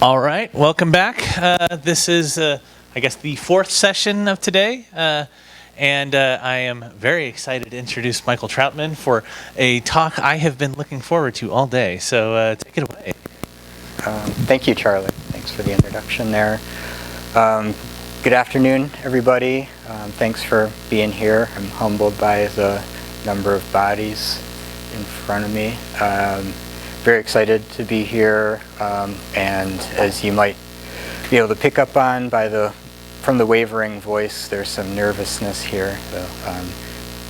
All right, welcome back. This is, I guess, the fourth session of today, and I am very excited to introduce Michael Troutman for a talk I have been looking forward to all day. So take it away. Thank you, Charlie. Thanks for the introduction there. Good afternoon, everybody. Thanks for being here. I'm humbled by the number of bodies in front of me. Very excited to be here, and as you might be able to pick up on from the wavering voice, there's some nervousness here, so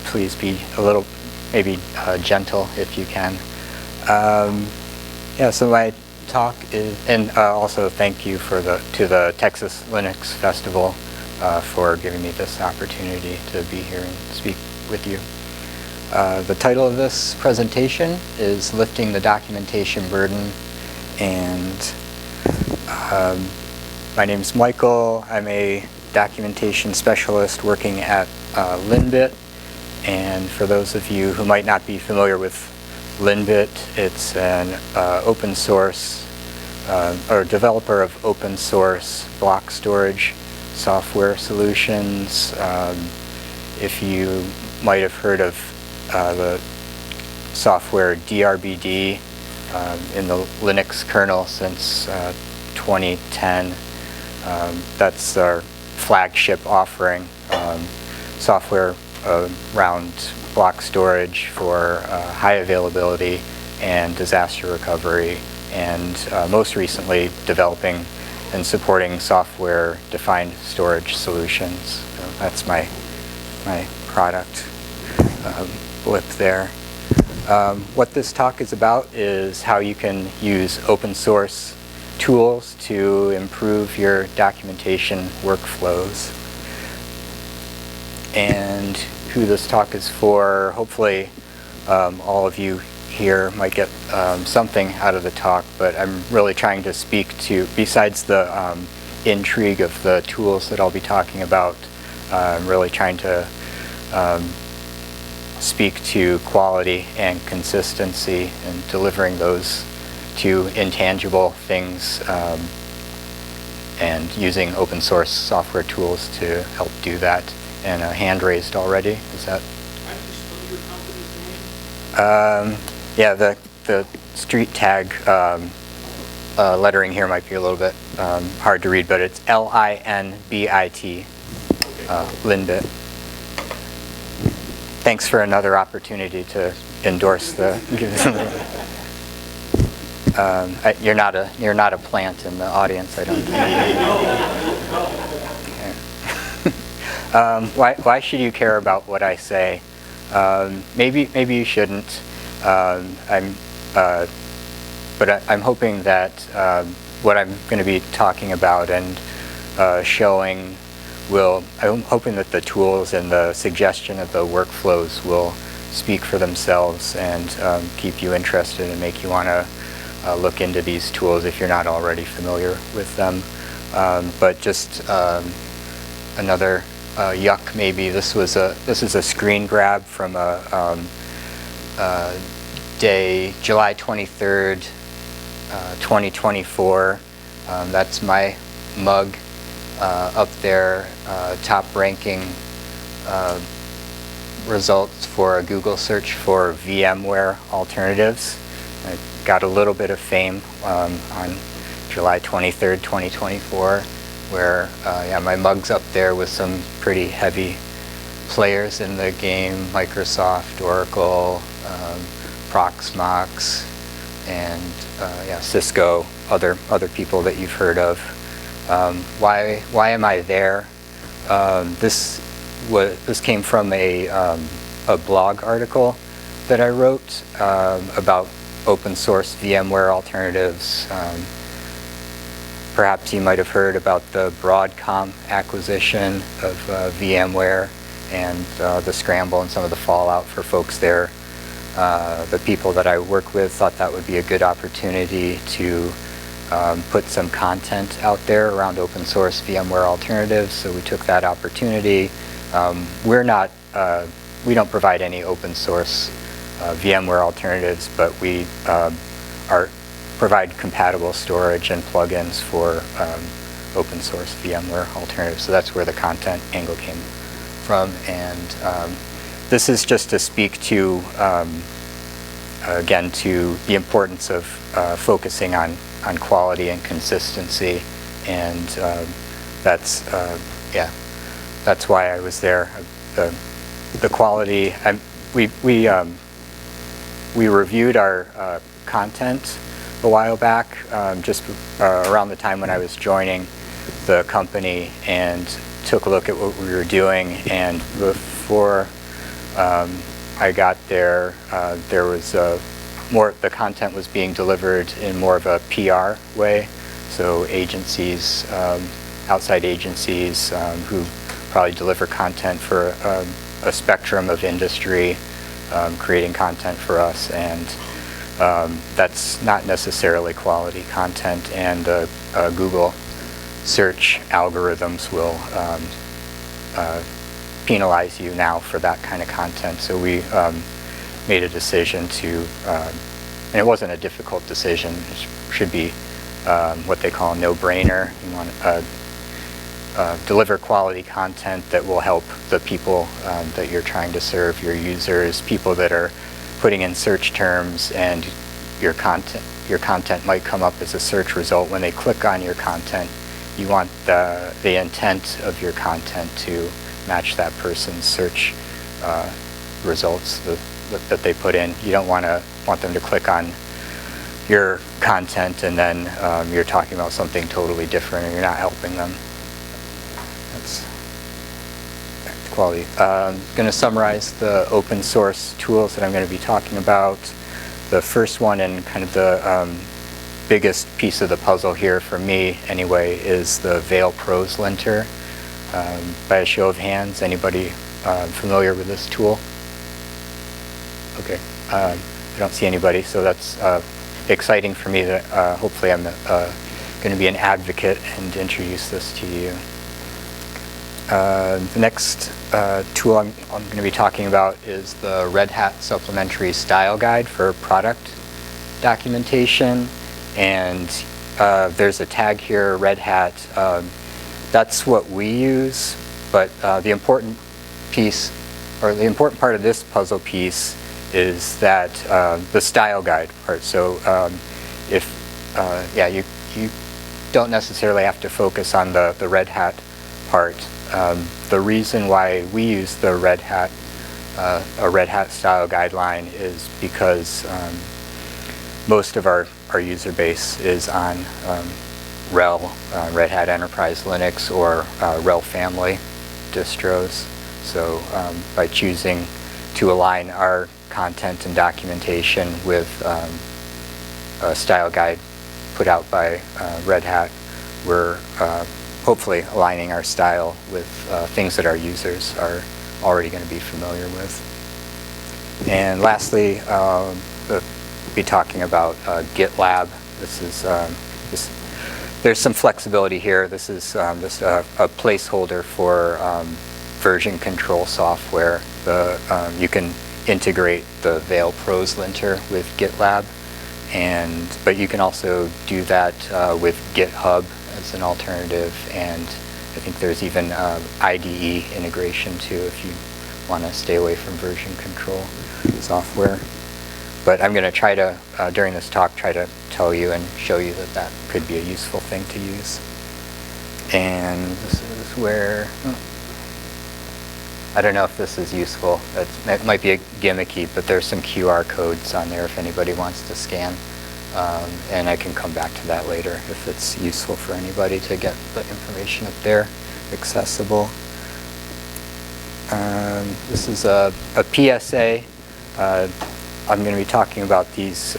please be a little maybe gentle if you can. So my talk is, and also thank you to the Texas Linux Festival for giving me this opportunity to be here and speak with you. The title of this presentation is Lifting the Documentation Burden, and my name is Michael. I'm a documentation specialist working at Linbit, and for those of you who might not be familiar with Linbit, it's an open source or developer of open source block storage software solutions. If you might have heard of the software DRBD in the Linux kernel since 2010. That's our flagship offering, software around block storage for high availability and disaster recovery, and most recently developing and supporting software-defined storage solutions. So that's my product blip there. What this talk is about is how you can use open source tools to improve your documentation workflows. And who this talk is for, hopefully all of you here might get something out of the talk, but I'm really trying to speak to, besides the intrigue of the tools that I'll be talking about, I'm really trying to speak to quality and consistency and delivering those two intangible things, and using open source software tools to help do that. And a hand raised already. Is that? Can you spell your company's name? Yeah, the street tag lettering here might be a little bit hard to read, but it's Linbit. Linbit. Thanks for another opportunity to endorse the. You're not a plant in the audience, I don't think. Why should you care about what I say? Maybe you shouldn't. But I'm hoping that what I'm going to be talking about and showing I'm hoping that the tools and the suggestion of the workflows will speak for themselves and keep you interested and make you want to look into these tools if you're not already familiar with them. But just another yuck maybe. This is a screen grab from a day, July 23rd, 2024. That's my mug up there, top ranking results for a Google search for VMware alternatives. I got a little bit of fame on July 23rd, 2024, where my mug's up there with some pretty heavy players in the game: Microsoft, Oracle, Proxmox, and Cisco, other people that you've heard of. Why am I there? This came from a blog article that I wrote about open source VMware alternatives. Perhaps you might have heard about the Broadcom acquisition of VMware and the scramble and some of the fallout for folks there. The people that I work with thought that would be a good opportunity to put some content out there around open source VMware alternatives, so we took that opportunity. We don't provide any open source VMware alternatives, but we are provide compatible storage and plugins for open source VMware alternatives. So that's where the content angle came from. And this is just to speak to, again, to the importance of focusing on quality and consistency. And that's why I was there. The quality, we reviewed our content a while back, just around the time when I was joining the company, and took a look at what we were doing. And before I got there, there was the content was being delivered in more of a PR way. So agencies, outside agencies who probably deliver content for a spectrum of industry, creating content for us, and that's not necessarily quality content, and Google search algorithms will penalize you now for that kind of content. So we made a decision to, and it wasn't a difficult decision, it should be what they call a no-brainer. You want to deliver quality content that will help the people that you're trying to serve, your users, people that are putting in search terms, and your content might come up as a search result. When they click on your content, you want the intent of your content to match that person's search results that they put in. You don't want them to click on your content and then you're talking about something totally different, and you're not helping them. That's back to quality. I'm going to summarize the open source tools that I'm going to be talking about. The first one, and kind of the biggest piece of the puzzle here for me anyway, is the Vale Prose linter. By a show of hands, anybody familiar with this tool? Okay, I don't see anybody, so that's exciting for me that hopefully I'm going to be an advocate and introduce this to you. The next tool I'm going to be talking about is the Red Hat Supplementary Style Guide for product documentation. And there's a tag here, Red Hat. That's what we use, but the important piece, or the important part of this puzzle piece, is that the style guide part. So you don't necessarily have to focus on the Red Hat part. The reason why we use the Red Hat, a Red Hat style guideline, is because most of our user base is on RHEL, Red Hat Enterprise Linux, or RHEL family distros. So by choosing to align our content and documentation with a style guide put out by Red Hat, we're hopefully aligning our style with things that our users are already going to be familiar with. And lastly, we'll be talking about GitLab. There's some flexibility here. This is just a placeholder for version control software. You can integrate the Vale Prose linter with GitLab, but you can also do that with GitHub as an alternative, and I think there's even IDE integration too if you want to stay away from version control software. But I'm going to try to, during this talk, try to tell you and show you that that could be a useful thing to use. And this is where, I don't know if this is useful. It might be gimmicky, but there's some QR codes on there if anybody wants to scan. And I can come back to that later if it's useful for anybody to get the information up there accessible. This is a PSA. I'm going to be talking about these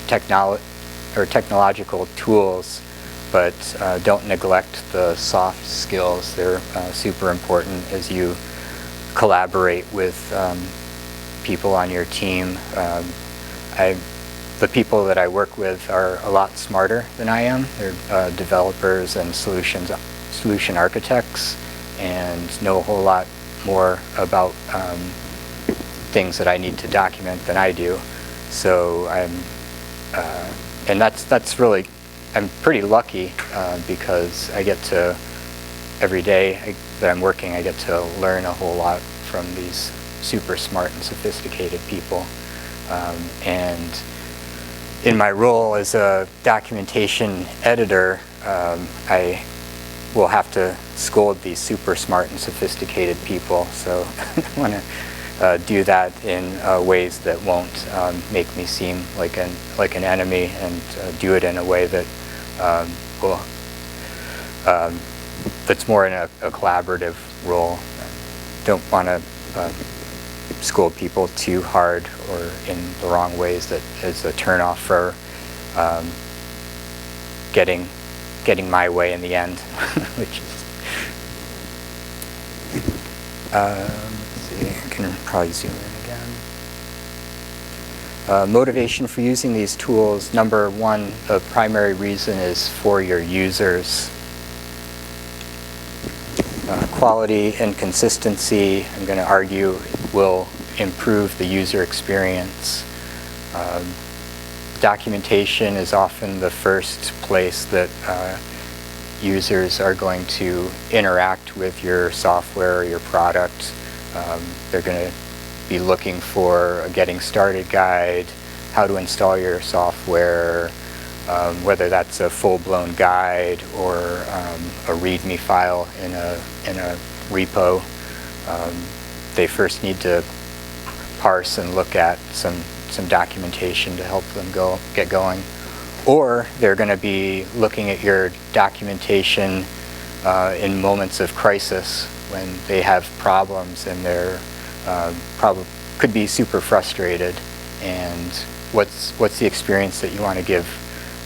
technological tools, but don't neglect the soft skills. They're super important as you collaborate with people on your team. The people that I work with are a lot smarter than I am. They're developers and solution architects, and know a whole lot more about things that I need to document than I do. So I'm and that's really, I'm pretty lucky because I get to, every day that I'm working, I get to learn a whole lot from these super smart and sophisticated people. And in my role as a documentation editor, I will have to scold these super smart and sophisticated people. So I want to do that in ways that won't make me seem like an enemy, and do it in a way that will that's more in a collaborative role. Don't want to scold people too hard or in the wrong ways that is a turnoff for getting my way in the end. Which is, let's see, I can probably zoom in again. Motivation for using these tools. Number one, the primary reason is for your users. Quality and consistency, I'm going to argue, will improve the user experience. Documentation is often the first place that users are going to interact with your software or your product. They're going to be looking for a getting started guide, how to install your software, whether that's a full-blown guide or a README file in a repo. They first need to parse and look at some documentation to help them get going. Or they're going to be looking at your documentation in moments of crisis when they have problems and they're could be super frustrated. And what's the experience that you want to give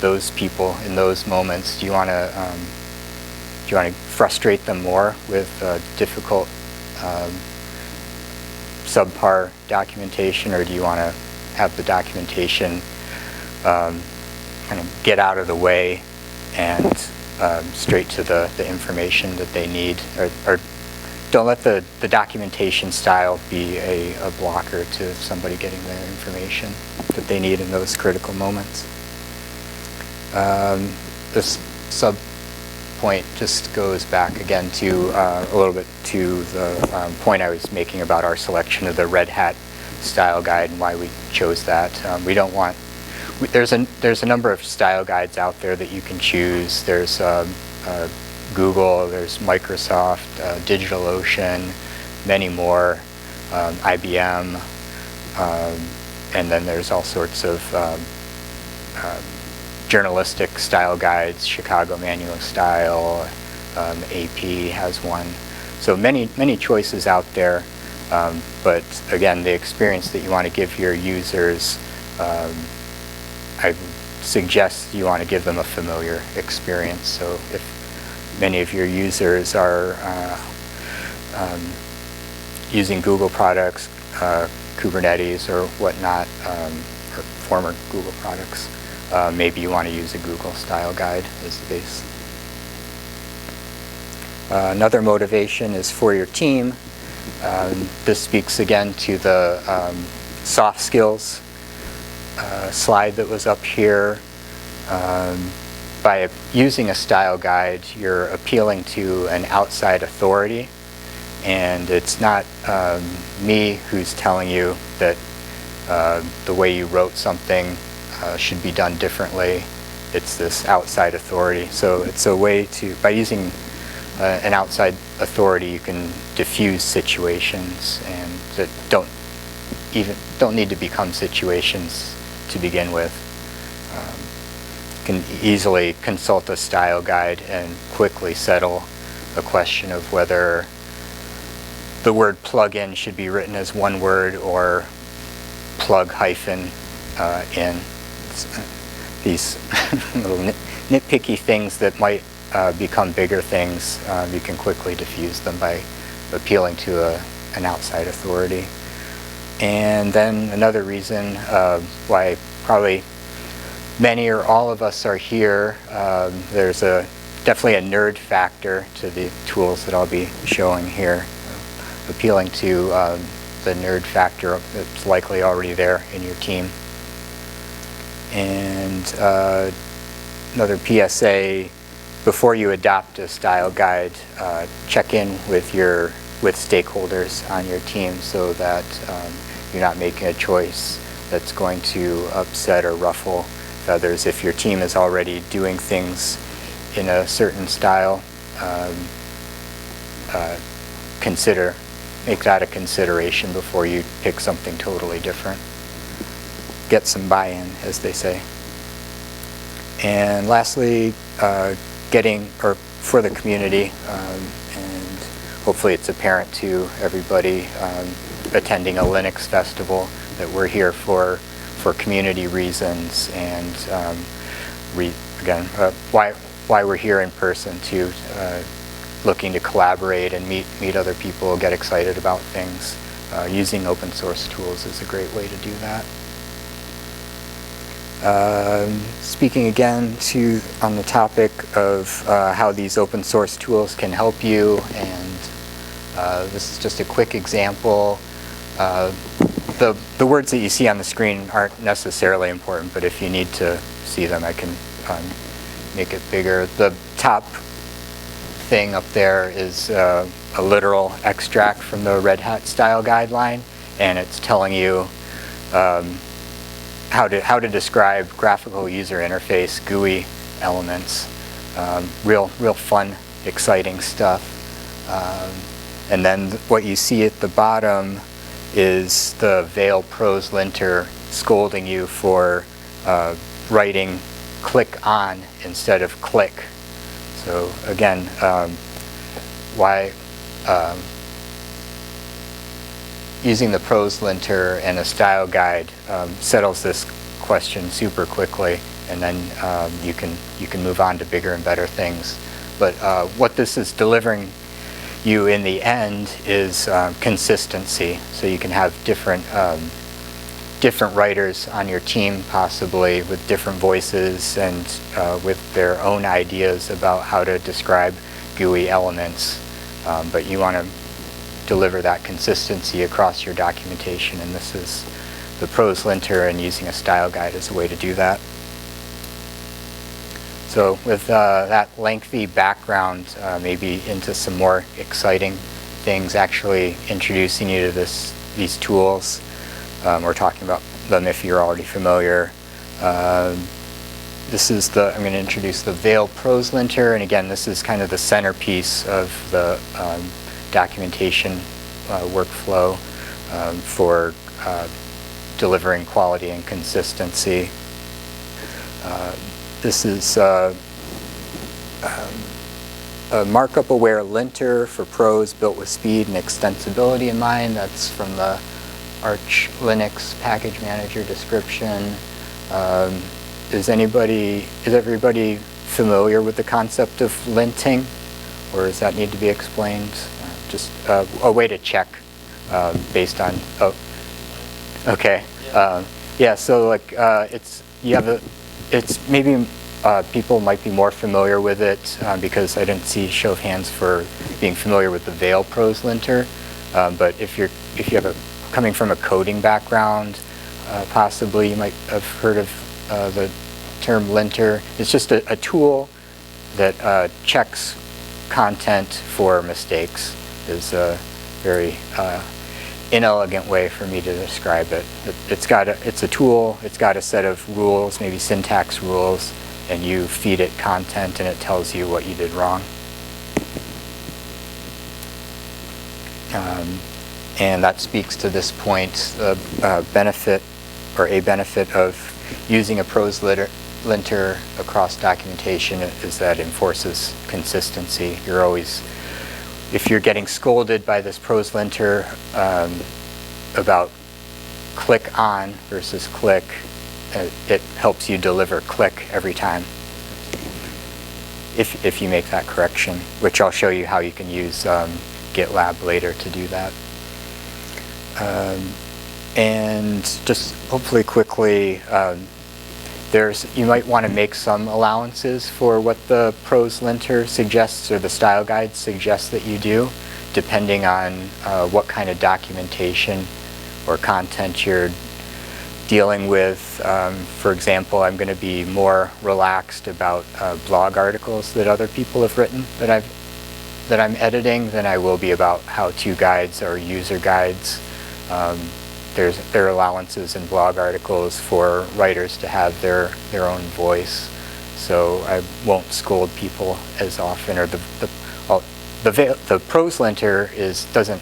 those people in those moments? Do you want to frustrate them more with difficult subpar documentation, or do you want to have the documentation kind of get out of the way and straight to the information that they need? Or don't let the documentation style be a blocker to somebody getting their information that they need in those critical moments. This sub point just goes back again to a little bit to the point I was making about our selection of the Red Hat style guide and why we chose that. We don't want, there's a number of style guides out there that you can choose. There's Google, there's Microsoft, DigitalOcean, many more, IBM, and then there's all sorts of journalistic style guides, Chicago Manual Style, AP has one. So many choices out there, but again, the experience that you want to give your users, I suggest you want to give them a familiar experience. So if many of your users are using Google products, Kubernetes or whatnot, or former Google products, maybe you want to use a Google style guide as the base. Another motivation is for your team. This speaks again to the soft skills slide that was up here. By using a style guide, you're appealing to an outside authority, and it's not me who's telling you that the way you wrote something should be done differently. It's this outside authority. So it's a way to, by using an outside authority, you can diffuse situations and that don't need to become situations to begin with. You can easily consult a style guide and quickly settle a question of whether the word plugin should be written as one word or plug hyphen in. These little nitpicky things that might become bigger things, you can quickly diffuse them by appealing to an outside authority. And then another reason why probably many or all of us are here, there's definitely a nerd factor to the tools that I'll be showing here, appealing to the nerd factor that's likely already there in your team. And another PSA, before you adopt a style guide, check in with stakeholders on your team so that you're not making a choice that's going to upset or ruffle feathers. If your team is already doing things in a certain style, make that a consideration before you pick something totally different. Get some buy-in, as they say. And lastly, for the community, and hopefully it's apparent to everybody attending a Linux festival that we're here for community reasons, and again, why we're here in person too, looking to collaborate and meet other people, get excited about things. Using open source tools is a great way to do that. Speaking again on the topic of how these open source tools can help you, and this is just a quick example. The words that you see on the screen aren't necessarily important, but if you need to see them, I can make it bigger. The top thing up there is a literal extract from the Red Hat style guideline, and it's telling you how to describe graphical user interface GUI elements. Real fun, exciting stuff. And then what you see at the bottom is the Vale prose linter scolding you for writing click on instead of click. So again, using the prose linter and a style guide settles this question super quickly, and then you can move on to bigger and better things. But what this is delivering you in the end is consistency. So you can have different writers on your team, possibly with different voices and with their own ideas about how to describe GUI elements. But you want to deliver that consistency across your documentation, and this is the prose linter, and using a style guide is a way to do that. So with that lengthy background, maybe into some more exciting things, actually introducing you to these tools. We're talking about them if you're already familiar. I'm going to introduce the Vale prose linter, and again, this is kind of the centerpiece of the documentation workflow for delivering quality and consistency. This is a markup-aware linter for prose built with speed and extensibility in mind. That's from the Arch Linux package manager description. Is everybody familiar with the concept of linting, or does that need to be explained? Just a way to check based on. Oh, okay. Yeah. So like it's maybe people might be more familiar with it because I didn't see show of hands for being familiar with the Vale prose linter. But if you have coming from a coding background, possibly you might have heard of the term linter. It's just a tool that checks content for mistakes. Is a very inelegant way for me to describe it. It's a tool. It's got a set of rules, maybe syntax rules, and you feed it content, and it tells you what you did wrong. And that speaks to this point. The benefit of using a prose linter across documentation is that it enforces consistency. If you're getting scolded by this prose linter about click on versus click, it helps you deliver click every time if you make that correction, which I'll show you how you can use GitLab later to do that. And just hopefully quickly, you might want to make some allowances for what the prose linter suggests or the style guide suggests that you do, depending on what kind of documentation or content you're dealing with, for example, I'm going to be more relaxed about blog articles that other people have written that I'm editing than I will be about how-to guides or user guides. There are allowances in blog articles for writers to have their own voice, so I won't scold people as often. Or the prose linter doesn't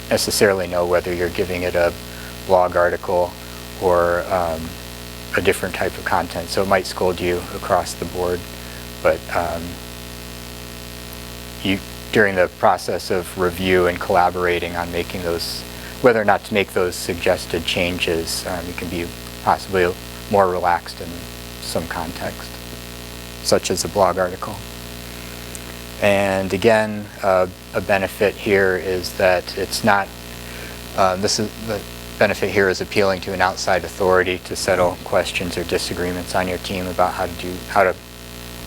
necessarily know whether you're giving it a blog article or a different type of content, so it might scold you across the board. But during the process of review and collaborating on making those, whether or not to make those suggested changes, you can be possibly more relaxed in some context, such as a blog article. And again, a benefit here is that it's not, the benefit here is appealing to an outside authority to settle questions or disagreements on your team about how to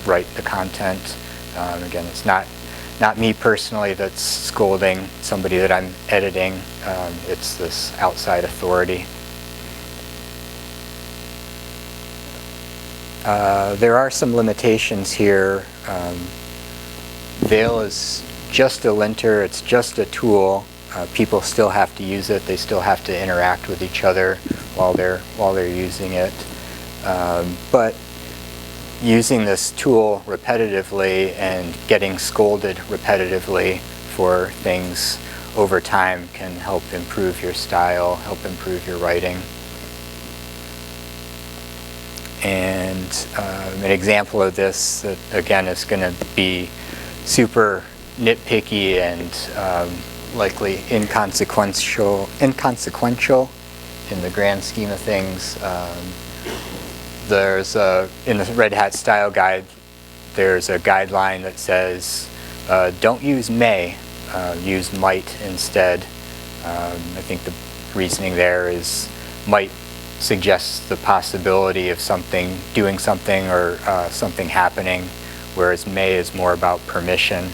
write the content. Again, it's not me personally that's scolding somebody that I'm editing. It's this outside authority. There are some limitations here. Vale is just a linter, it's just a tool. People still have to use it, they still have to interact with each other while they're using it. But using this tool repetitively and getting scolded repetitively for things over time can help improve your style, help improve your writing. And an example of this that again is going to be super nitpicky and likely inconsequential in the grand scheme of things. There's in the Red Hat style guide, there's a guideline that says don't use may, use might instead. I think the reasoning there is might suggests the possibility of doing something or something happening, whereas may is more about permission.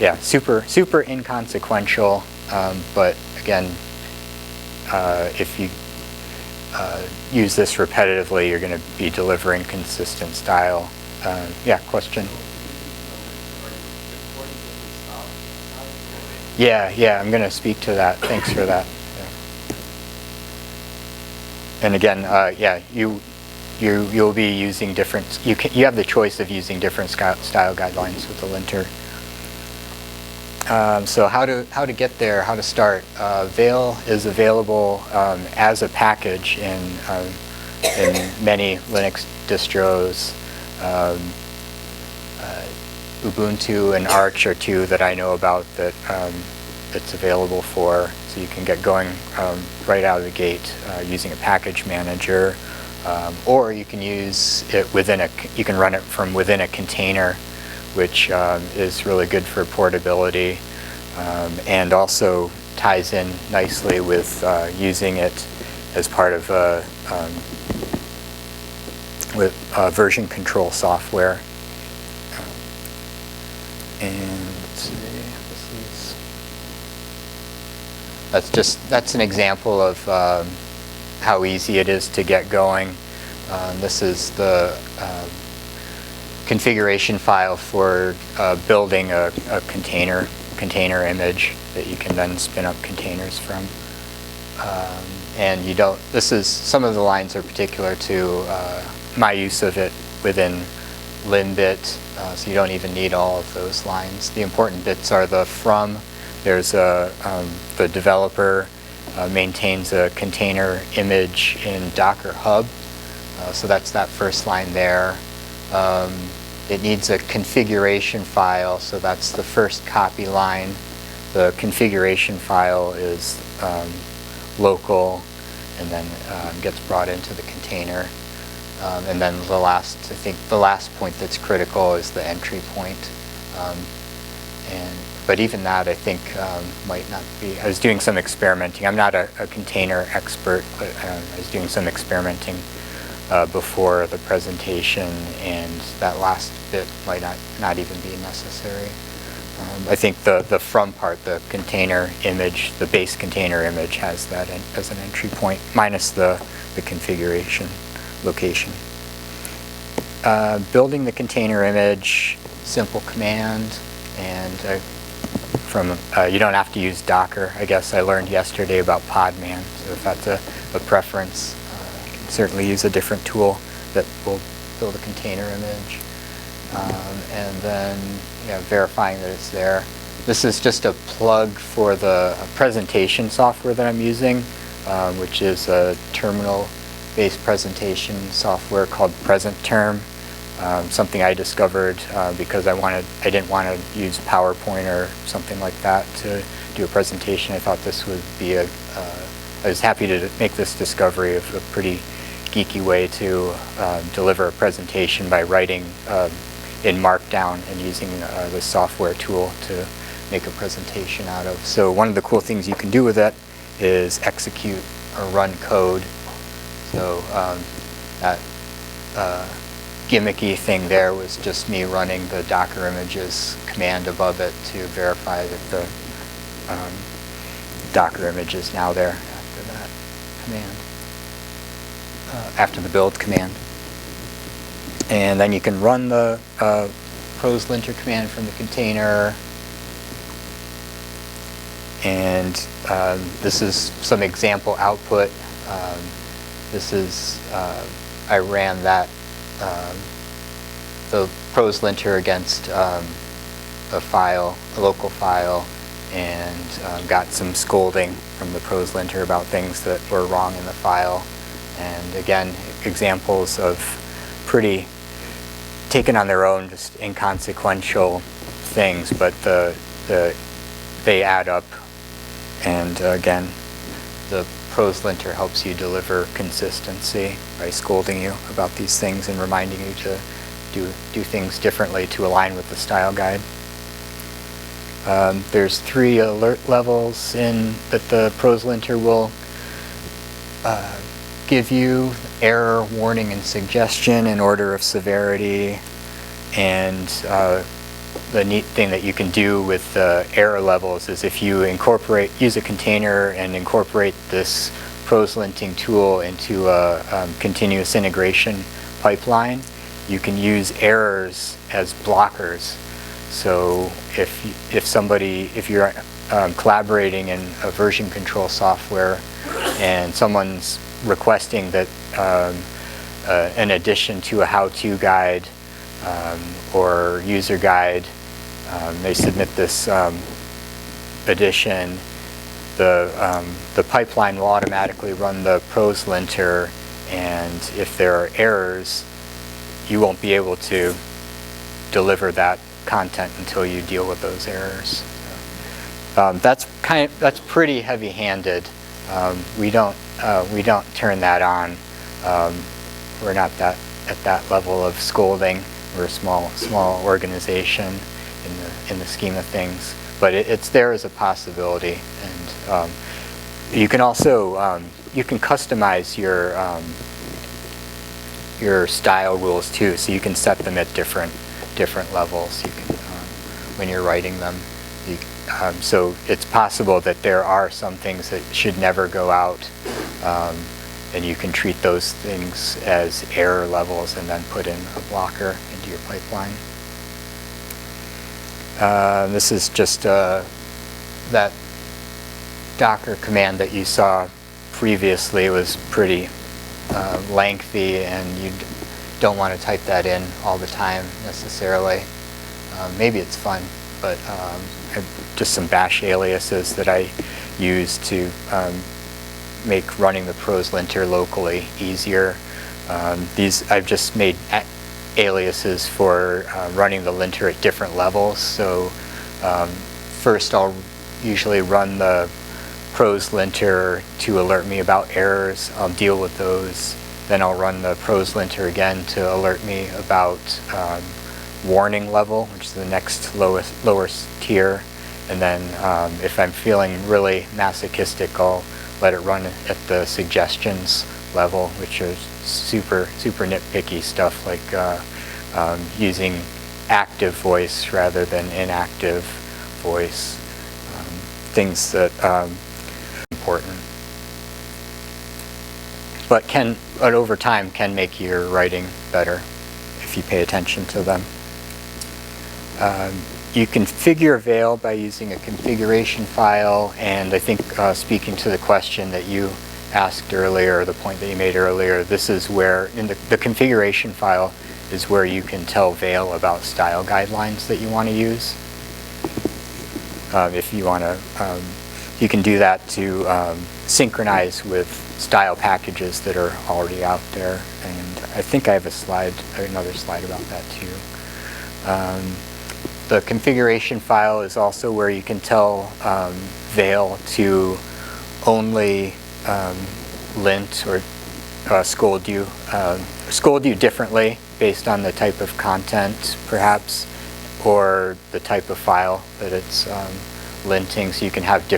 Yeah, super inconsequential, but again, if you use this repetitively, you're going to be delivering consistent style. Yeah, question? Yeah, I'm going to speak to that. Thanks for that. Yeah. And again, yeah, you'll be using different. You have the choice of using different style guidelines with the linter. So how to get there? How to start? Vale is available as a package in many Linux distros. Ubuntu and Arch are two that I know about that it's available for. So you can get going right out of the gate using a package manager, or you can use it you can run it from within a container, which is really good for portability, and also ties in nicely with using it as part of with version control software. And let's see, that's an example of how easy it is to get going. This is the configuration file for building a container image that you can then spin up containers from. And some of the lines are particular to my use of it within linbit, so you don't even need all of those lines. The important bits are the from. There's the developer maintains a container image in Docker Hub, so that's that first line there. It needs a configuration file, so that's the first copy line. The configuration file is local, and then gets brought into the container. And then I think the last point that's critical is the entry point. But even that, I think, might not be. I was doing some experimenting. I'm not a container expert, but I was doing some experimenting before the presentation, and that last bit might not even be necessary. I think the from part, the container image, the base container image has that as an entry point, minus the configuration location. Building the container image, simple command, and you don't have to use Docker. I guess I learned yesterday about Podman, so if that's a preference, you can certainly use a different tool that will build a container image. And then verifying that it's there. This is just a plug for the presentation software that I'm using, which is a terminal-based presentation software called PresentTerm. Something I discovered because I didn't want to use PowerPoint or something like that to do a presentation. I thought this would be I was happy to make this discovery of a pretty geeky way to deliver a presentation by writing in Markdown and using the software tool to make a presentation out of. So one of the cool things you can do with it is execute or run code. So that gimmicky thing there was just me running the Docker images command above it to verify that the Docker image is now there after that command, after the build command. And then you can run the pros linter command from the container. And this is some example output. This is, I ran that, the pros linter against a local file, and got some scolding from the pros linter about things that were wrong in the file. And again, examples of pretty taken on their own, just inconsequential things, but they add up. And again, the pros linter helps you deliver consistency by scolding you about these things and reminding you to do things differently to align with the style guide. There's 3 alert levels that the pros linter will give you: error, warning, and suggestion in order of severity. And the neat thing that you can do with the error levels is if you use a container and incorporate this pros linting tool into a continuous integration pipeline, you can use errors as blockers. So if you're collaborating in a version control software and someone's requesting that an addition to a how-to guide or user guide, they submit this addition, the pipeline will automatically run the pros linter, and if there are errors, you won't be able to deliver that content until you deal with those errors. That's pretty heavy-handed. We don't turn that on. We're not at that level of scolding. We're a small organization in the scheme of things, but it's there as a possibility. And you can also you can customize your style rules too, so you can set them at different levels. You can when you're writing them. So it's possible that there are some things that should never go out, and you can treat those things as error levels and then put in a blocker into your pipeline. This is just that Docker command that you saw previously was pretty lengthy, and you don't want to type that in all the time necessarily. Maybe it's fun, but just some bash aliases that I use to make running the pros linter locally easier. I've just made aliases for running the linter at different levels. So first I'll usually run the pros linter to alert me about errors. I'll deal with those. Then I'll run the pros linter again to alert me about warning level, which is the next lowest tier. And then if I'm feeling really masochistic, I'll let it run at the suggestions level, which is super nitpicky stuff like using active voice rather than inactive, voice, things that important, but over time can make your writing better if you pay attention to them. You configure Vale by using a configuration file, and I think speaking to the question that you asked earlier, or the point that you made earlier, this is where, in the configuration file, is where you can tell Vale about style guidelines that you want to use. If you want to, you can do that to synchronize with style packages that are already out there, and I think I have another slide about that too. The configuration file is also where you can tell Vale to only lint or scold you differently based on the type of content, perhaps, or the type of file that it's linting. So you can have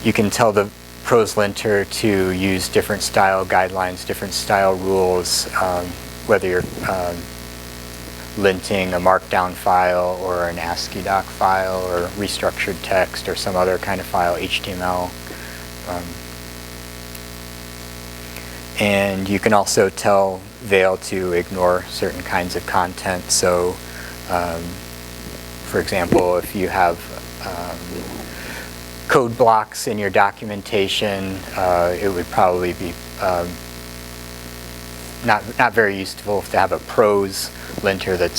you can tell the prose linter to use different style guidelines, different style rules, whether you're linting a markdown file or an ASCII doc file or restructured text or some other kind of file, HTML. And you can also tell Vale to ignore certain kinds of content. So, for example, if you have code blocks in your documentation, it would probably be not very useful to have a prose linter that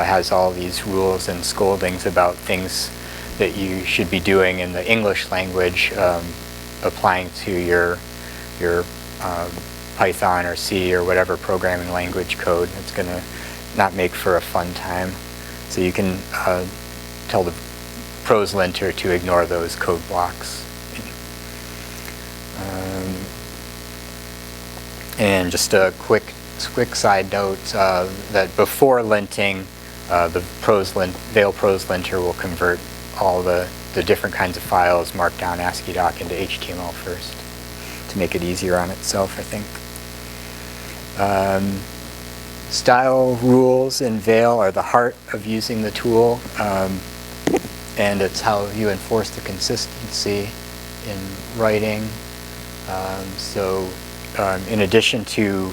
has all these rules and scoldings about things that you should be doing in the English language, applying to your Python or C or whatever programming language code. It's going to not make for a fun time. So you can tell the prose linter to ignore those code blocks. And just a quick side note that before linting, the Vale prose linter will convert all the different kinds of files, Markdown, ASCII doc, into HTML first to make it easier on itself, I think. Style rules in Vale are the heart of using the tool, and it's how you enforce the consistency in writing. In addition to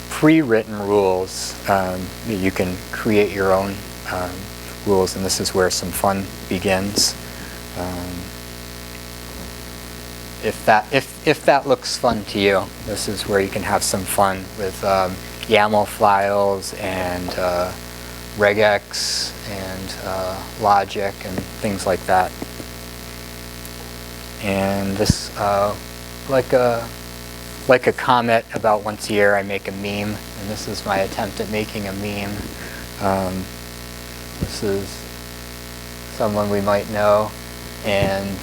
pre-written rules, you can create your own rules, and this is where some fun begins. If that looks fun to you, this is where you can have some fun with YAML files and regex and logic and things like that. And this, like a comment about once a year, I make a meme, and this is my attempt at making a meme. This is someone we might know, and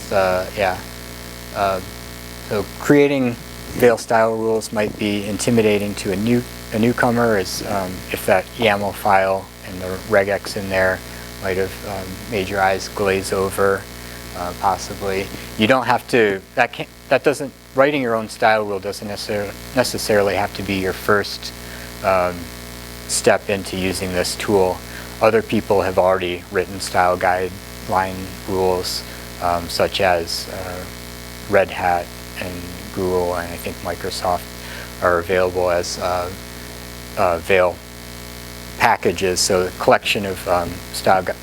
yeah. So creating Vale style rules might be intimidating to a newcomer, as if that YAML file and the regex in there might have made your eyes glaze over, possibly. You don't have to. Writing your own style rule doesn't necessarily have to be your first step into using this tool. Other people have already written style guideline rules, such as Red Hat and Google, and I think Microsoft are available as Vale packages. So a collection of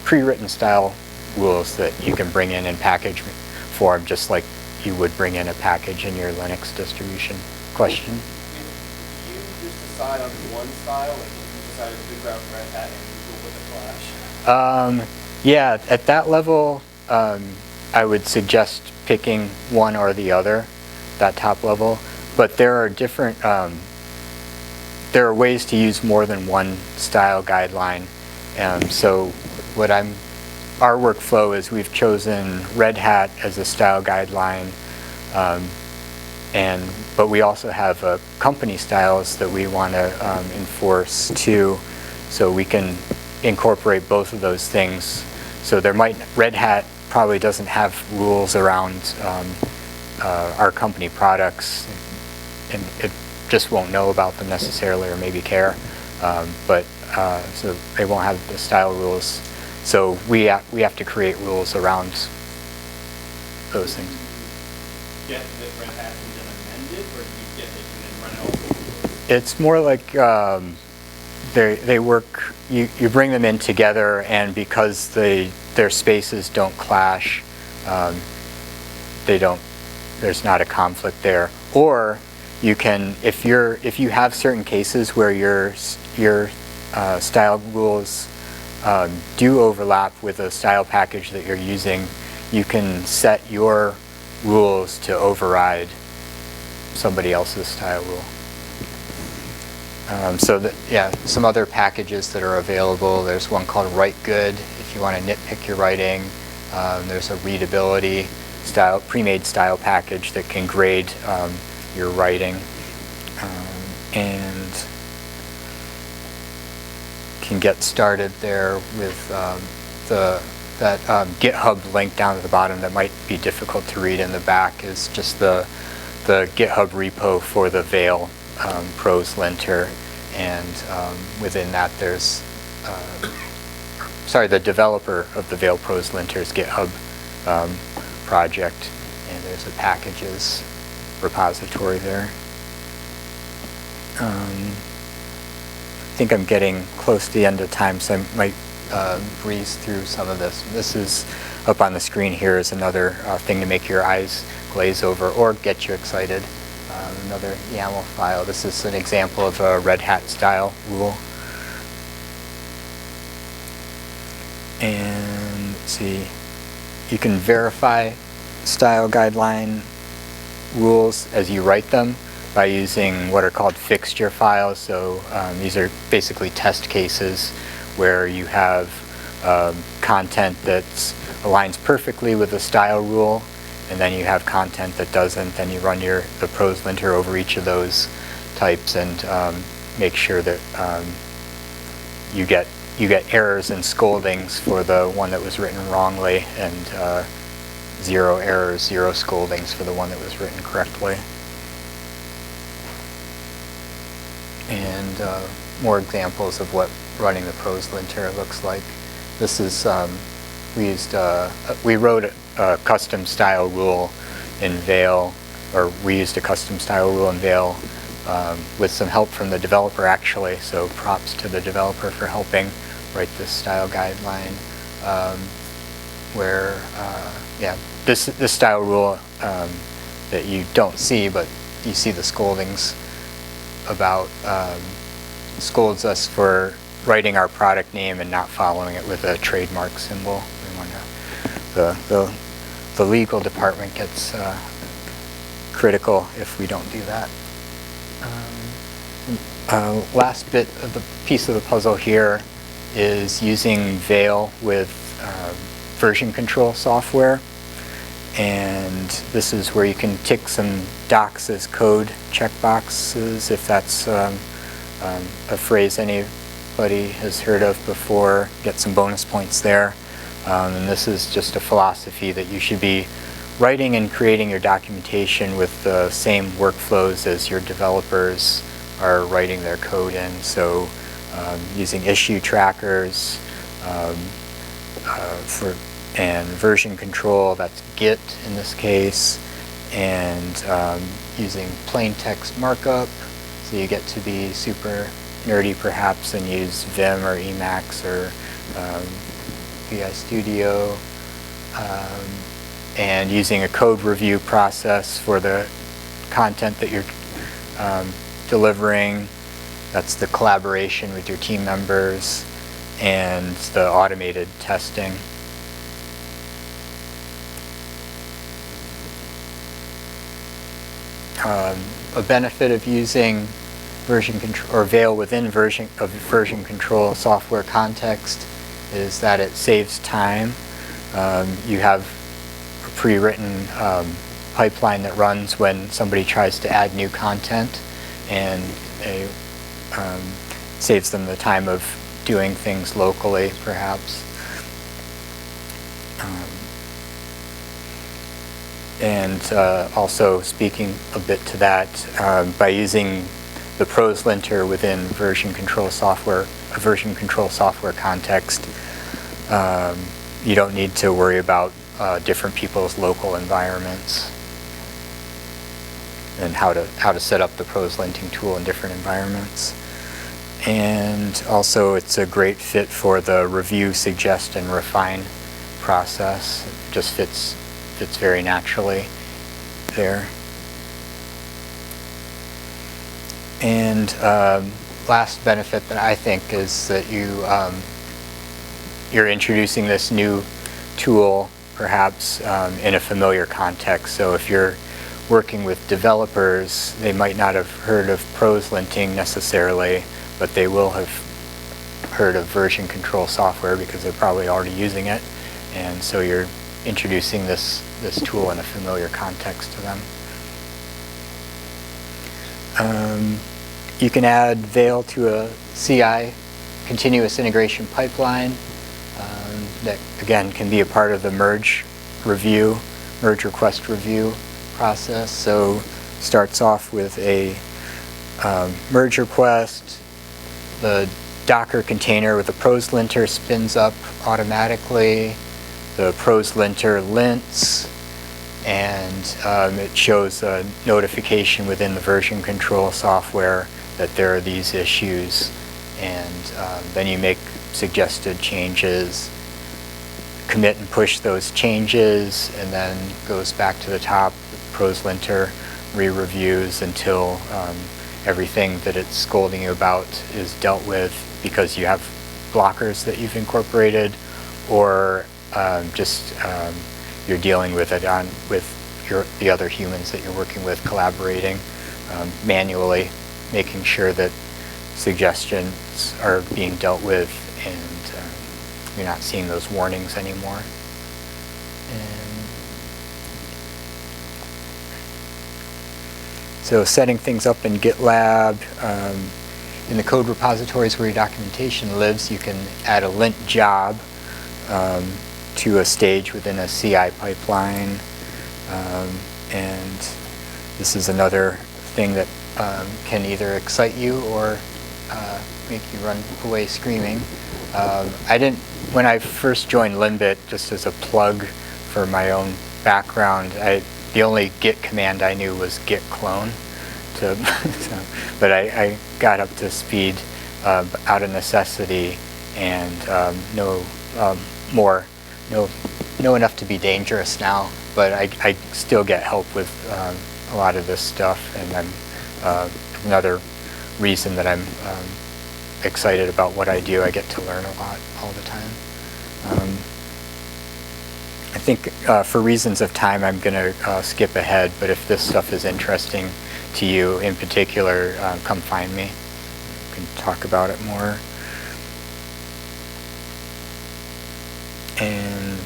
pre-written style rules that you can bring in package form, just like you would bring in a package in your Linux distribution. Question? Did you just decide on one style, like you decided to grab Red Hat and Google with a Flash? Yeah, at that level, I would suggest picking one or the other, that top level. But there are different, there are ways to use more than one style guideline. So our workflow is we've chosen Red Hat as a style guideline, but we also have company styles that we want to enforce too, so we can incorporate both of those things. So Red Hat probably doesn't have rules around our company products, and it just won't know about them necessarily, or maybe care, so they won't have the style rules So we have to create rules around those things. Get the Red Hat and then amend it, or do you get it and then run it all? It's more like they work. You bring them in together, and because their spaces don't clash, there's not a conflict there. Or you can, if you have certain cases where your style rules do overlap with a style package that you're using, you can set your rules to override somebody else's style rule. Some other packages that are available. There's one called Write Good if you want to nitpick your writing. There's a readability style, pre-made style package that can grade your writing, and can get started there with that GitHub link down at the bottom that might be difficult to read in the back is just the GitHub repo for the Vale prose linter, and within that there's the developer of the Vale prose linter's GitHub project, and there's a packages repository there. I think I'm getting close to the end of time, so I might breeze through some of this. This is up on the screen here is another thing to make your eyes glaze over or get you excited. Another YAML file. This is an example of a Red Hat style rule. And let's see, you can verify style guideline rules as you write them by using what are called fixture files. So these are basically test cases where you have content that aligns perfectly with the style rule, and then you have content that doesn't. Then you run the prose linter over each of those types and make sure that you get errors and scoldings for the one that was written wrongly, and 0 errors, 0 scoldings for the one that was written correctly. And more examples of what running the prose linter looks like. This is we wrote a custom style rule in Vale, or we used a custom style rule in Vale with some help from the developer actually. So props to the developer for helping write this style guideline. This style rule that you don't see, but you see the scoldings about, scolds us for writing our product name and not following it with a trademark symbol. We want to, the legal department gets critical if we don't do that. Last bit of the piece of the puzzle here is using Vale with version control software, and this is where you can tick some docs as code checkboxes if that's a phrase anybody has heard of before. Get some bonus points there. And this is just a philosophy that you should be writing and creating your documentation with the same workflows as your developers are writing their code in. So using issue trackers and version control, that's Git in this case, and using plain text markup. So you get to be super nerdy perhaps and use Vim or Emacs or VI Studio, and using a code review process for the content that you're delivering. That's the collaboration with your team members and the automated testing. A benefit of using version control or Vale within version control software context is that it saves time. You have a pre-written pipeline that runs when somebody tries to add new content, and it saves them the time of doing things locally, perhaps. And also speaking a bit to that, by using the prose linter within version control software, a version control software context, You don't need to worry about different people's local environments and how to set up the pros linting tool in different environments. And also it's a great fit for the review, suggest, and refine process. It just fits very naturally there. And last benefit that I think is that you're introducing this new tool perhaps in a familiar context. So if you're working with developers, they might not have heard of pros linting necessarily, but they will have heard of version control software because they're probably already using it. And so you're introducing this tool in a familiar context to them. You can add Vale to a CI, continuous integration pipeline, that again can be a part of the merge request review process. So starts off with a merge request. The Docker container with the pros linter spins up automatically. The pros linter lints, and it shows a notification within the version control software that there are these issues, and then you make suggested changes, commit and push those changes, and then goes back to the top. Pros linter re-reviews until everything that it's scolding you about is dealt with because you have blockers that you've incorporated, or just you're dealing with it with the other humans that you're working with, collaborating manually, making sure that suggestions are being dealt with and you're not seeing those warnings anymore. So setting things up in GitLab, in the code repositories where your documentation lives, you can add a lint job to a stage within a CI pipeline. And this is another thing that can either excite you or make you run away screaming. When I first joined Linbit, just as a plug for my own background, the only git command I knew was git clone. But I got up to speed out of necessity and know enough to be dangerous now. But I still get help with a lot of this stuff, and then another reason that I'm excited about what I do. I get to learn a lot all the time. I think for reasons of time, I'm going to skip ahead, but if this stuff is interesting to you in particular, come find me. We can talk about it more. And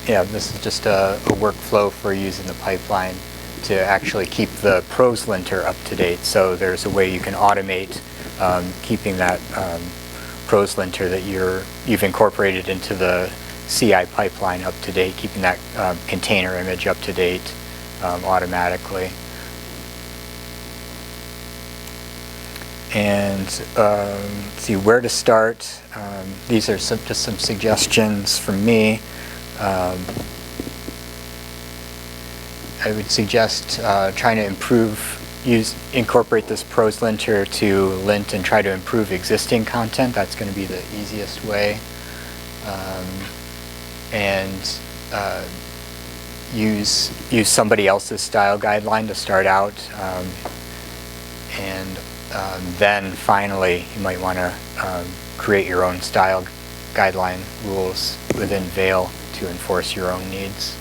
yeah, this is just a workflow for using the pipeline to actually keep the pros linter up to date. So there's a way you can automate keeping that pros linter that you've incorporated into the CI pipeline up to date, keeping that container image up to date automatically. And let's see where to start. These are just some suggestions from me. I would suggest trying to incorporate this pros linter to lint and try to improve existing content. That's going to be the easiest way. And use somebody else's style guideline to start out, and then finally you might want to create your own style guideline rules within Vale to enforce your own needs.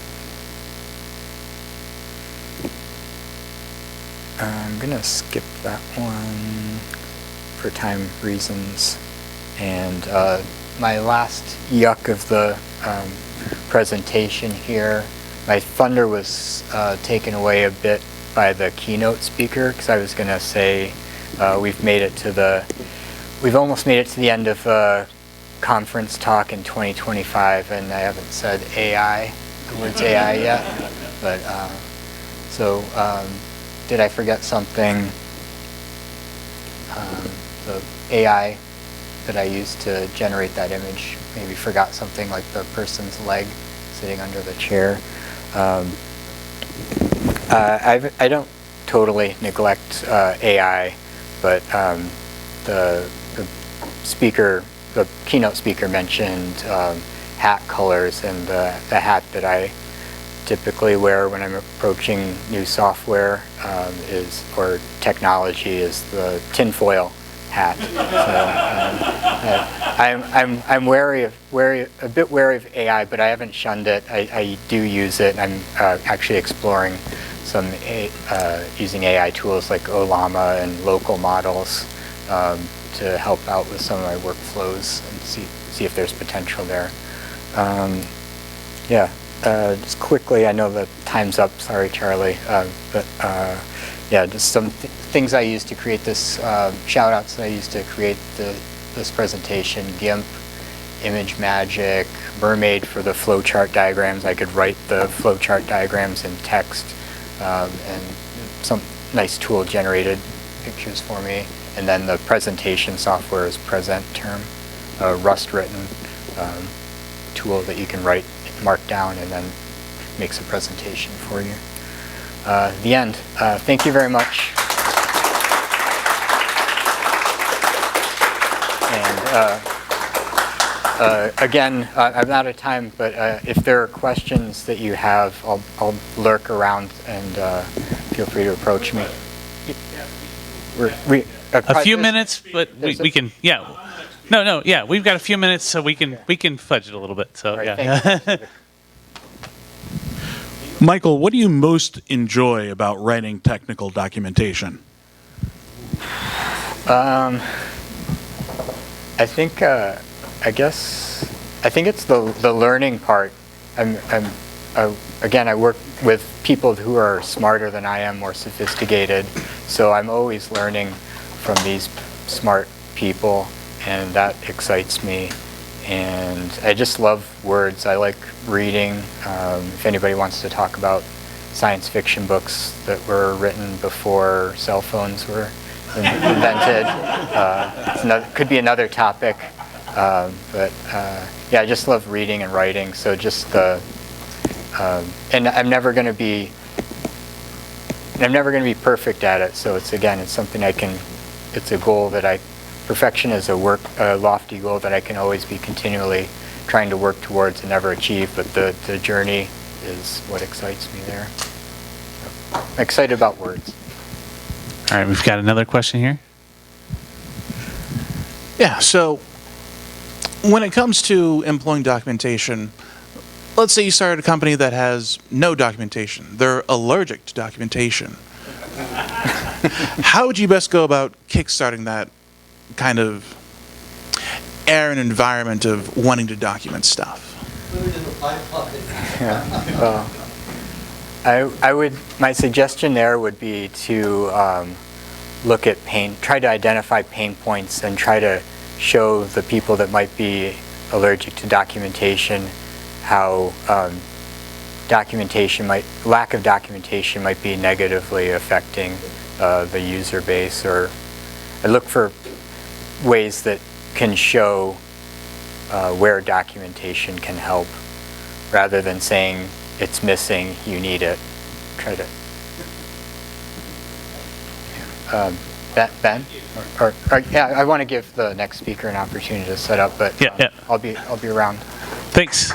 I'm going to skip that one for time reasons. And my last yuck of the presentation here, my thunder was taken away a bit by the keynote speaker, because I was going to say we've almost made it to the end of a conference talk in 2025, and I haven't said the words AI yet. But did I forget something? The AI that I used to generate that image maybe forgot something like the person's leg sitting under the chair. I don't totally neglect AI, but the keynote speaker mentioned hat colors, and the hat that I typically wear when I'm approaching new software or technology is the tinfoil hat. So, I'm a bit wary of AI, but I haven't shunned it. I do use it. I'm actually exploring some using AI tools like Olama and local models to help out with some of my workflows and see if there's potential there. Just quickly, I know the time's up. Sorry, Charlie. Just some things I used to create this, shout-outs that I used to create this presentation: GIMP, Image Magic, Mermaid for the flowchart diagrams. I could write the flowchart diagrams in text, and some nice tool generated pictures for me. And then the presentation software is Present Term, a Rust-written tool that you can mark down and then makes a presentation for you. The end. Thank you very much. And again, I'm out of time, but if there are questions that you have, I'll lurk around, and feel free to approach me. A few minutes, but we can, yeah. No, yeah, we've got a few minutes, so we can fudge it a little bit. So Right, yeah. Michael, what do you most enjoy about writing technical documentation? I think it's the learning part. Again, I work with people who are smarter than I am, more sophisticated, so I'm always learning from these smart people, and that excites me. And I just love words. I like reading. If anybody wants to talk about science fiction books that were written before cell phones were invented, could be another topic. I just love reading and writing. So just and I'm never going to be perfect at it. So it's something it's a goal that perfection is a lofty goal that I can always be continually trying to work towards and never achieve, but the journey is what excites me there. So, I'm excited about words. All right, we've got another question here. Yeah, so when it comes to employing documentation, let's say you started a company that has no documentation. They're allergic to documentation. How would you best go about kickstarting that kind of air and environment of wanting to document stuff? My suggestion there would be to look at try to identify pain points and try to show the people that might be allergic to documentation how lack of documentation might be negatively affecting the user base. Or I look for ways that can show where documentation can help, rather than saying it's missing, you need it. Try to Ben, or I want to give the next speaker an opportunity to set up, but yeah. I'll be around. Thanks.